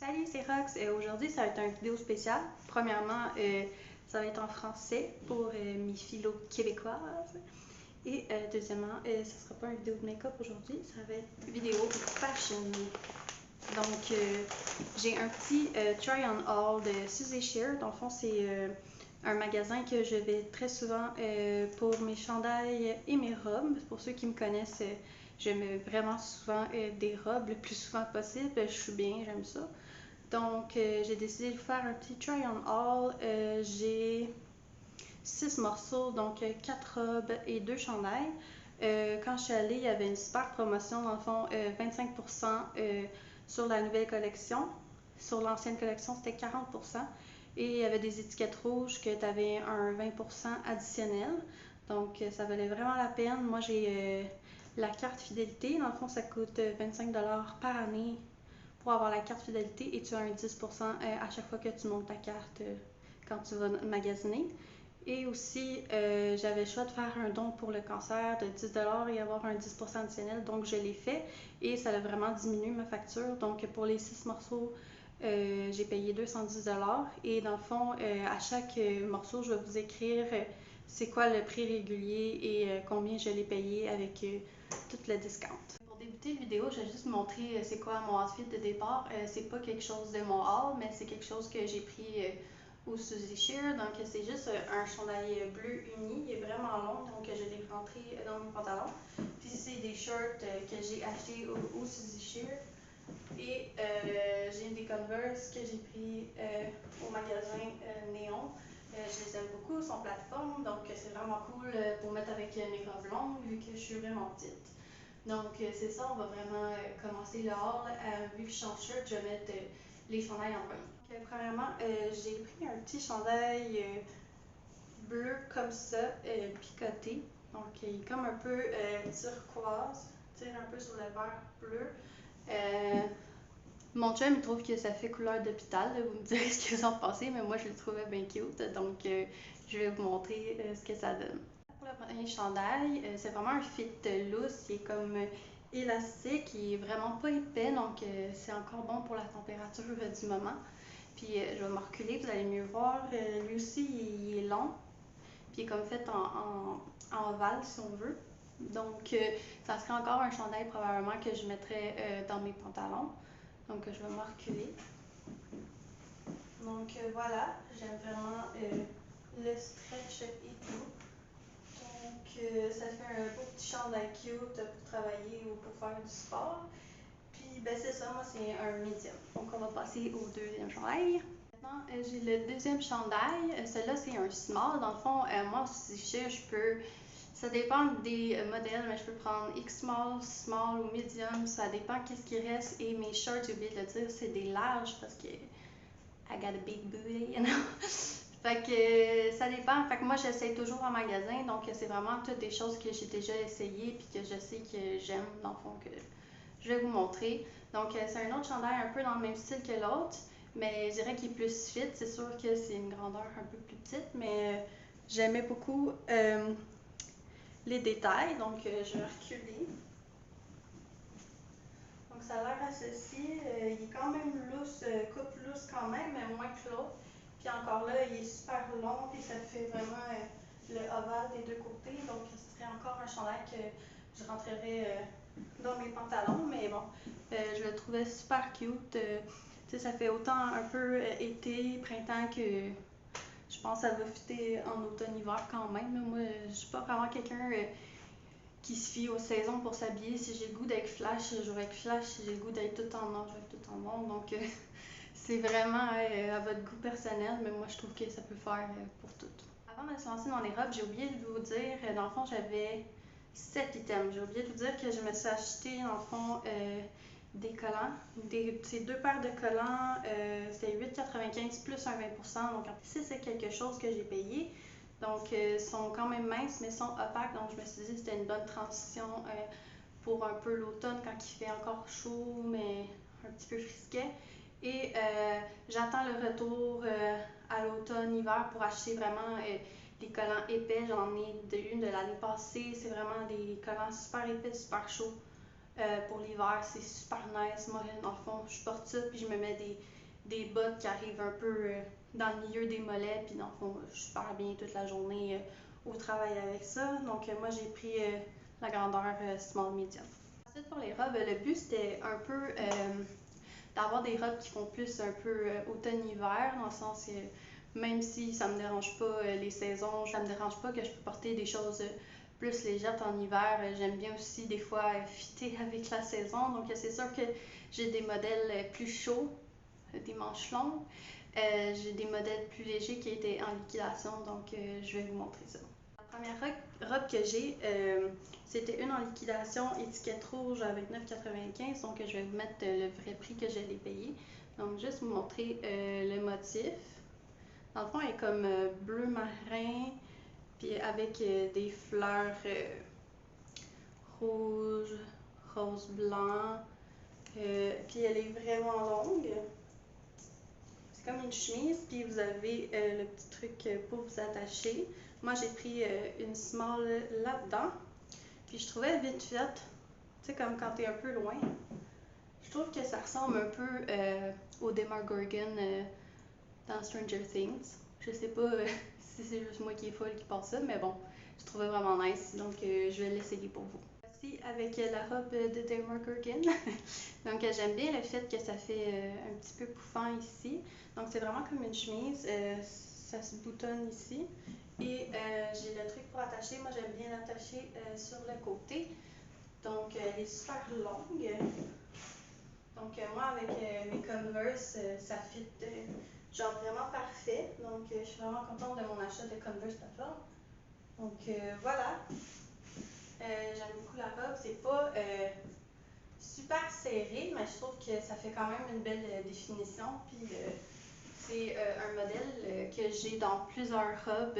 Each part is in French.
Salut, c'est Rox. Aujourd'hui, ça va être une vidéo spéciale. Premièrement, ça va être en français pour mes philo québécoises. Et deuxièmement, ça sera pas une vidéo de make-up aujourd'hui, ça va être une vidéo fashion. Donc, j'ai un petit try on all de Suzy Shear. Dans le fond, c'est un magasin que je vais très souvent pour mes chandails et mes robes. Pour ceux qui me connaissent, je mets vraiment souvent des robes le plus souvent possible. Je suis bien, j'aime ça. Donc, j'ai décidé de faire un petit try on all. J'ai 6 morceaux, donc 4 robes et 2 chandails. Quand je suis allée, il y avait une super promotion, dans le fond, 25% sur la nouvelle collection. Sur l'ancienne collection, c'était 40%. Et il y avait des étiquettes rouges que tu avais un 20% additionnel. Donc, ça valait vraiment la peine. Moi, j'ai la carte fidélité. Dans le fond, ça coûte 25$ par année pour avoir la carte fidélité et tu as un 10% à chaque fois que tu montes ta carte quand tu vas magasiner. Et aussi, j'avais le choix de faire un don pour le cancer de 10$ et avoir un 10% additionnel. Donc, je l'ai fait et ça a vraiment diminué ma facture. Donc, pour les 6 morceaux, j'ai payé 210$. Et dans le fond, à chaque morceau, je vais vous écrire c'est quoi le prix régulier et combien je l'ai payé avec tout le discount. Pour débuter la vidéo, je vais juste vous montrer c'est quoi mon outfit de départ. C'est pas quelque chose de mon haul, mais c'est quelque chose que j'ai pris au Suzy Shear. Donc, c'est juste un chandail bleu uni. Il est vraiment long, donc je l'ai rentré dans mon pantalon. Puis, c'est des shorts que j'ai achetés au Suzy Shear. Et j'ai des Converse que j'ai pris au magasin Néon. Je les aime beaucoup, ils sont plateformes, donc c'est vraiment cool pour mettre avec mes robes longues vu que je suis vraiment petite. Donc c'est ça, on va vraiment commencer le haul. Vu que je suis en shirt, je vais mettre les chandails en premier. Donc, premièrement, j'ai pris un petit chandail bleu comme ça, picoté. Donc il est comme un peu turquoise, tire un peu sur le vert bleu. Mon chum, il trouve que ça fait couleur d'hôpital. Vous me direz ce que vous en pensez, mais moi, je le trouvais bien cute. Donc, je vais vous montrer ce que ça donne. Pour le premier chandail, c'est vraiment un fit loose. Il est comme élastique. Il est vraiment pas épais. Donc, c'est encore bon pour la température du moment. Puis, je vais me reculer. Vous allez mieux voir. Lui aussi, il est long. Puis, il est comme fait en ovale, si on veut. Donc, ça serait encore un chandail probablement que je mettrais dans mes pantalons. Donc, je vais me reculer. Donc, voilà, j'aime vraiment le stretch et tout. Donc, ça fait un beau petit chandail cute pour travailler ou pour faire du sport. Puis, ben, c'est ça, moi, c'est un medium. Donc, on va passer au deuxième chandail. Maintenant, j'ai le deuxième chandail. Celui-là, c'est un small. Dans le fond, moi, si je peux. Ça dépend des modèles, mais je peux prendre X-small, small ou medium. Ça dépend qu'est-ce qui reste. Et mes shorts, j'ai oublié de le dire, c'est des larges parce que I got a big booty, you know? Fait que ça dépend. Fait que moi, j'essaie toujours en magasin. Donc, c'est vraiment toutes des choses que j'ai déjà essayées puis que je sais que j'aime, dans le fond, que je vais vous montrer. Donc, c'est un autre chandail un peu dans le même style que l'autre, mais je dirais qu'il est plus fit. C'est sûr que c'est une grandeur un peu plus petite, mais j'aimais beaucoup les détails. Donc, je vais reculer. Donc, ça a l'air à ceci. Il est quand même loose, coupe loose quand même, mais moins que l'autre. Puis encore là, il est super long, puis ça fait vraiment le ovale des deux côtés. Donc, ce serait encore un chandail que je rentrerais dans mes pantalons. Mais bon, je le trouvais super cute. Tu sais, ça fait autant un peu été, printemps que je pense que ça va fitter en automne-hiver quand même. Moi, je suis pas vraiment quelqu'un qui se fie aux saisons pour s'habiller. Si j'ai le goût d'être flash, je vais être flash. Si j'ai le goût d'être tout en noir, je vais être tout en noir. Donc, c'est vraiment à votre goût personnel, mais moi, je trouve que ça peut faire pour tout. Avant de se lancer dans les robes, j'ai oublié de vous dire, dans le fond, j'avais 7 items. J'ai oublié de vous dire que je me suis acheté, dans le fond, des collants. Ces deux paires de collants, c'était 8,95 plus un 20%. Donc, si c'est quelque chose que j'ai payé. Donc, ils sont quand même minces, mais sont opaques. Donc, je me suis dit que c'était une bonne transition pour un peu l'automne quand il fait encore chaud, mais un petit peu frisquet. Et j'attends le retour à l'automne-hiver pour acheter vraiment des collants épais. J'en ai une de l'année passée. C'est vraiment des collants super épais, super chauds. pour l'hiver, c'est super nice. Moi, dans le fond, je porte ça, puis je me mets des bottes qui arrivent un peu dans le milieu des mollets, puis dans le fond, je suis super bien toute la journée au travail avec ça. Donc, moi, j'ai pris la grandeur small medium. Ensuite, pour les robes, le but c'était un peu d'avoir des robes qui font plus un peu automne-hiver, dans le sens que même si ça me dérange pas les saisons, ça me dérange pas que je peux porter des choses plus légères en hiver. J'aime bien aussi des fois fitter avec la saison, donc c'est sûr que j'ai des modèles plus chauds, des manches longues. J'ai des modèles plus légers qui étaient en liquidation, donc je vais vous montrer ça. La première robe que j'ai, c'était une en liquidation, étiquette rouge avec 9,95, donc je vais vous mettre le vrai prix que je l'ai payé. Donc juste vous montrer le motif. Dans le fond, elle est comme bleu marin, puis avec des fleurs rouge, rose blanc, puis elle est vraiment longue. C'est comme une chemise, puis vous avez le petit truc pour vous attacher. Moi, j'ai pris une small là-dedans, puis je trouvais vite faite, tu sais, comme quand t'es un peu loin. Je trouve que ça ressemble un peu au Demogorgon dans Stranger Things. Je sais pas si c'est juste moi qui est folle qui pense ça, mais bon, je trouvais vraiment nice, donc je vais l'essayer pour vous. Voici avec la robe de Demogorgon. Donc j'aime bien le fait que ça fait un petit peu pouffant ici. Donc c'est vraiment comme une chemise, ça se boutonne ici. Et j'ai le truc pour attacher, moi j'aime bien l'attacher sur le côté. Donc elle est super longue. Donc moi avec mes Converse, ça fit genre vraiment parfait. Donc je suis vraiment contente de mon achat de Converse plateforme. Donc voilà. J'aime beaucoup la robe. C'est pas super serré, mais je trouve que ça fait quand même une belle définition. Puis c'est un modèle que j'ai dans plusieurs robes.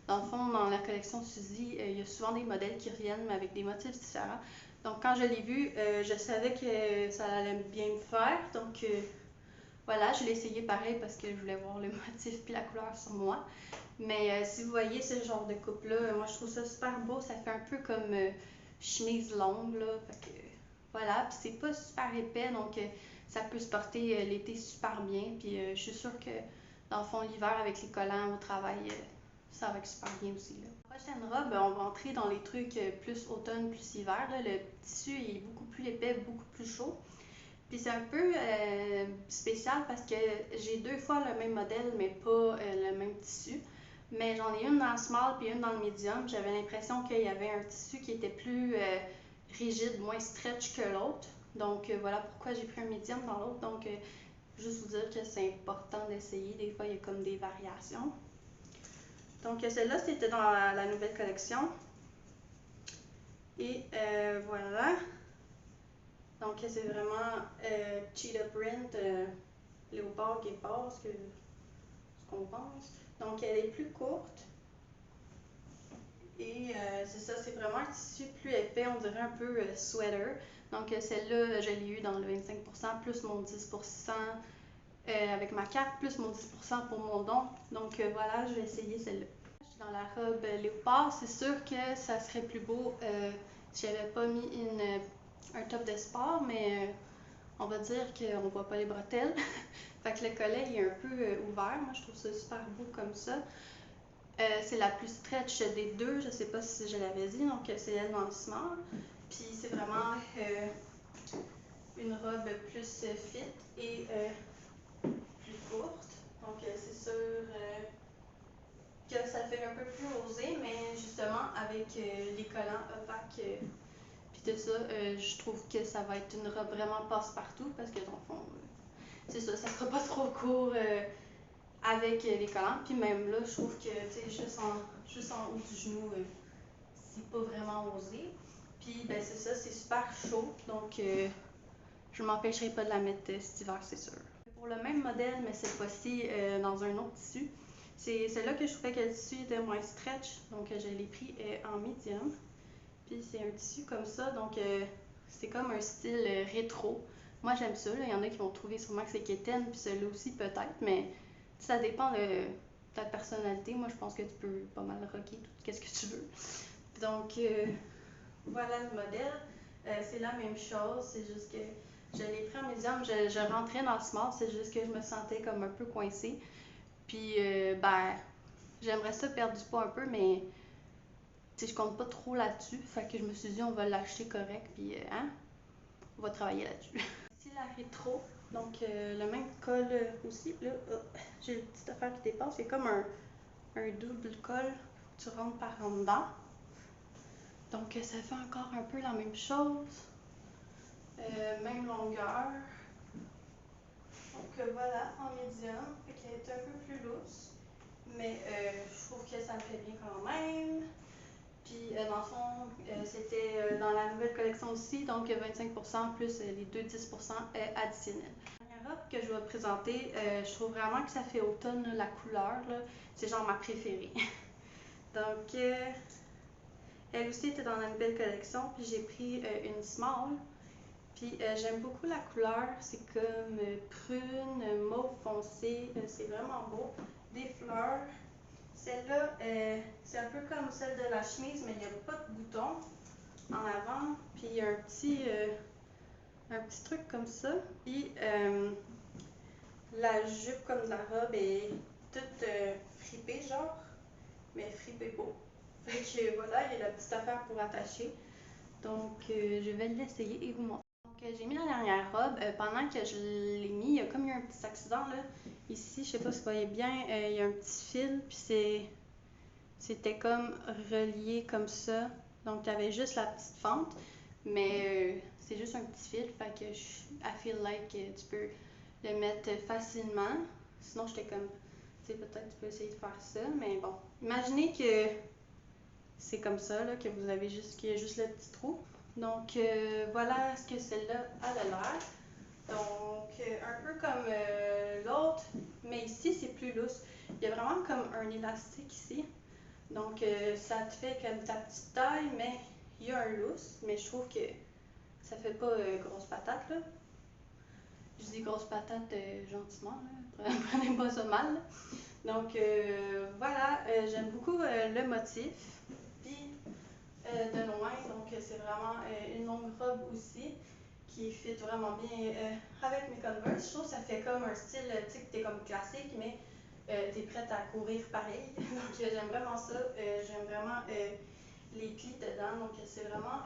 Dans le fond, dans la collection Suzy, il y a souvent des modèles qui reviennent, mais avec des motifs différents. Donc quand je l'ai vu, je savais que ça allait bien me faire. Donc voilà, je l'ai essayé pareil parce que je voulais voir le motif puis la couleur sur moi. Mais si vous voyez ce genre de coupe-là, moi je trouve ça super beau. Ça fait un peu comme chemise longue, là. Fait que voilà, puis c'est pas super épais, donc ça peut se porter l'été super bien. Puis je suis sûre que dans le fond, l'hiver avec les collants au travail, ça va être super bien aussi, là. La prochaine robe, on va entrer dans les trucs plus automne, plus hiver, là. Le tissu est beaucoup plus épais, beaucoup plus chaud. Puis c'est un peu spécial parce que j'ai deux fois le même modèle, mais pas le même tissu. Mais j'en ai une dans le small puis une dans le medium. J'avais l'impression qu'il y avait un tissu qui était plus rigide, moins stretch que l'autre. Donc voilà pourquoi j'ai pris un medium dans l'autre. Donc juste vous dire que c'est important d'essayer. Des fois, il y a comme des variations. Donc celle-là, c'était dans la nouvelle collection. Et voilà. Donc c'est vraiment cheetah print, léopard, guépard, ce qu'on pense. Donc elle est plus courte. Et c'est ça, c'est vraiment un tissu plus épais, on dirait un peu sweater. Donc celle-là, je l'ai eu dans le 25%, plus mon 10% avec ma carte, plus mon 10% pour mon don. Donc voilà, je vais essayer celle-là. Je suis dans la robe léopard, c'est sûr que ça serait plus beau si j'avais pas mis un top de sport, mais on va dire qu'on voit pas les bretelles. Fait que le collet il est un peu ouvert. Moi, je trouve ça super beau comme ça. C'est la plus stretch des deux. Je sais pas si je l'avais dit. Donc, c'est elle dans le small. Puis, c'est vraiment une robe plus fit et plus courte. Donc, c'est sûr que ça fait un peu plus osé, mais justement, avec les collants opaques puis tout ça, je trouve que ça va être une robe vraiment passe-partout parce que dans le fond, c'est ça, ça sera pas trop court avec les collants. Puis même là, je trouve que juste en haut du genou, c'est pas vraiment osé. Puis ben c'est ça, c'est super chaud, donc je m'empêcherai pas de la mettre cet hiver, c'est sûr. Pour le même modèle, mais cette fois-ci dans un autre tissu, c'est celle-là que je trouvais que le tissu était moins stretch, donc je l'ai pris en medium. Puis c'est un tissu comme ça, donc c'est comme un style rétro. Moi j'aime ça, là. Il y en a qui vont trouver sûrement que c'est quétaine, puis celui-là aussi peut-être, mais ça dépend de ta personnalité. Moi je pense que tu peux pas mal rocker tout ce que tu veux. Donc voilà le modèle. c'est la même chose, c'est juste que je l'ai pris en médium, je rentrais dans le small, c'est juste que je me sentais comme un peu coincée. Puis, ben, j'aimerais ça perdre du poids un peu, mais je compte pas trop là-dessus. Fait que je me suis dit, on va l'acheter correct, puis hein, on va travailler là-dessus. Ici, la rétro, donc le même col aussi. Là, j'ai une petite affaire qui dépasse. C'est comme un double col. Tu rentres par en dedans. Donc, ça fait encore un peu la même chose. Même longueur. Donc, voilà, en médium. Fait qu'elle est un peu plus lousse. Mais je trouve que ça me fait bien quand même. Puis, dans le fond, c'était dans la nouvelle collection aussi, donc 25% plus les deux 10% additionnels. La dernière robe que je vais présenter, je trouve vraiment que ça fait automne, là, la couleur. C'est genre ma préférée. Donc, elle aussi était dans la nouvelle collection, puis j'ai pris une small. Puis, j'aime beaucoup la couleur. C'est comme prune, mauve foncé. C'est vraiment beau. Des fleurs. Celle-là, c'est un peu comme celle de la chemise, mais il n'y a pas de bouton en avant. Puis il y a un petit truc comme ça. Puis la jupe comme de la robe est toute fripée, genre, mais fripée beau. Fait que voilà, il y a la petite affaire pour attacher. Donc je vais l'essayer et vous montrer. Donc j'ai mis la dernière robe. Pendant que je l'ai mis, il y a comme eu un petit accident là. Ici, je sais pas si vous voyez bien, il y a un petit fil, puis c'était comme relié comme ça. Donc, tu avais juste la petite fente, mais c'est juste un petit fil. Fait que I feel like tu peux le mettre facilement. Sinon, j'étais comme, tu sais, peut-être tu peux essayer de faire ça, mais bon. Imaginez que c'est comme ça, là, que vous avez juste, qu'il y a juste le petit trou. Donc, voilà ce que celle-là a l'air. Donc, un peu comme l'autre, mais ici, c'est plus lousse. Il y a vraiment comme un élastique ici. Donc, ça te fait comme ta petite taille, mais il y a un lousse. Mais je trouve que ça fait pas grosse patate, là. Je dis grosse patate gentiment, là. Prenez pas ça mal. Donc, voilà, j'aime beaucoup le motif. Puis, de loin, donc c'est vraiment une longue robe aussi qui fit vraiment bien avec mes Converse. Je trouve que ça fait comme un style, tu sais, que t'es comme classique, mais t'es prête à courir pareil. Donc j'aime vraiment ça. J'aime vraiment les plis dedans. Donc c'est vraiment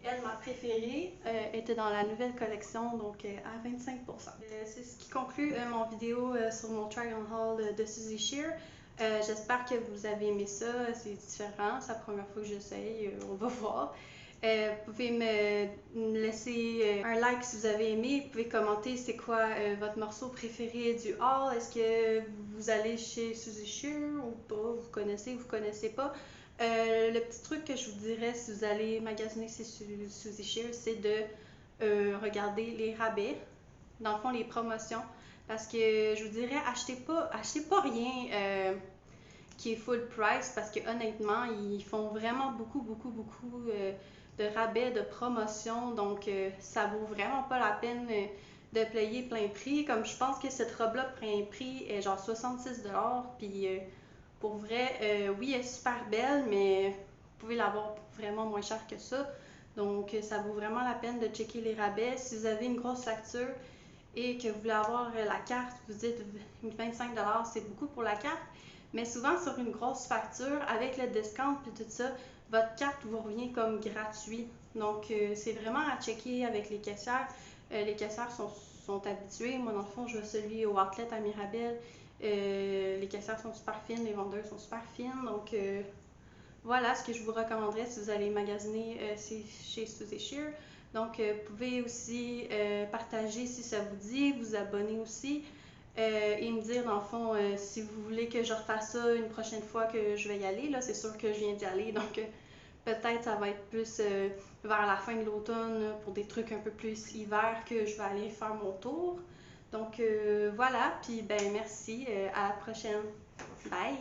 elle, ma préférée, était dans la nouvelle collection, donc à 25%. C'est ce qui conclut mon vidéo sur mon try on haul de Suzy Shear. J'espère que vous avez aimé ça. C'est différent. C'est la première fois que j'essaye. On va voir. Vous pouvez me laisser un like si vous avez aimé. Vous pouvez commenter c'est quoi votre morceau préféré du haul. Est-ce que vous allez chez Suzy Shear ou pas? Vous connaissez pas? Le petit truc que je vous dirais si vous allez magasiner chez Suzy Shear, c'est de regarder les rabais, dans le fond les promotions. Parce que je vous dirais, achetez pas rien qui est full price parce que honnêtement, ils font vraiment beaucoup de rabais, de promotions. Donc, ça vaut vraiment pas la peine de payer plein prix. Comme je pense que cette robe-là, plein prix, est genre 66$. Puis, pour vrai, oui, elle est super belle, mais vous pouvez l'avoir vraiment moins cher que ça. Donc, ça vaut vraiment la peine de checker les rabais. Si vous avez une grosse facture et que vous voulez avoir la carte, vous dites 25$, c'est beaucoup pour la carte. Mais souvent, sur une grosse facture, avec le discount et tout ça, votre carte vous revient comme gratuit. Donc, c'est vraiment à checker avec les caissières. Les caissières sont habituées. Moi, dans le fond, je vais celui au Outlet à Mirabel. Les caissières sont super fines, les vendeurs sont super fines. Donc, voilà ce que je vous recommanderais si vous allez magasiner chez Suzy Shear. Donc, vous pouvez aussi partager si ça vous dit, vous abonner aussi. Et me dire dans le fond si vous voulez que je refasse ça une prochaine fois que je vais y aller. Là, c'est sûr que je viens d'y aller, donc peut-être ça va être plus vers la fin de l'automne pour des trucs un peu plus hiver que je vais aller faire mon tour. Donc voilà, puis ben merci, à la prochaine. Bye!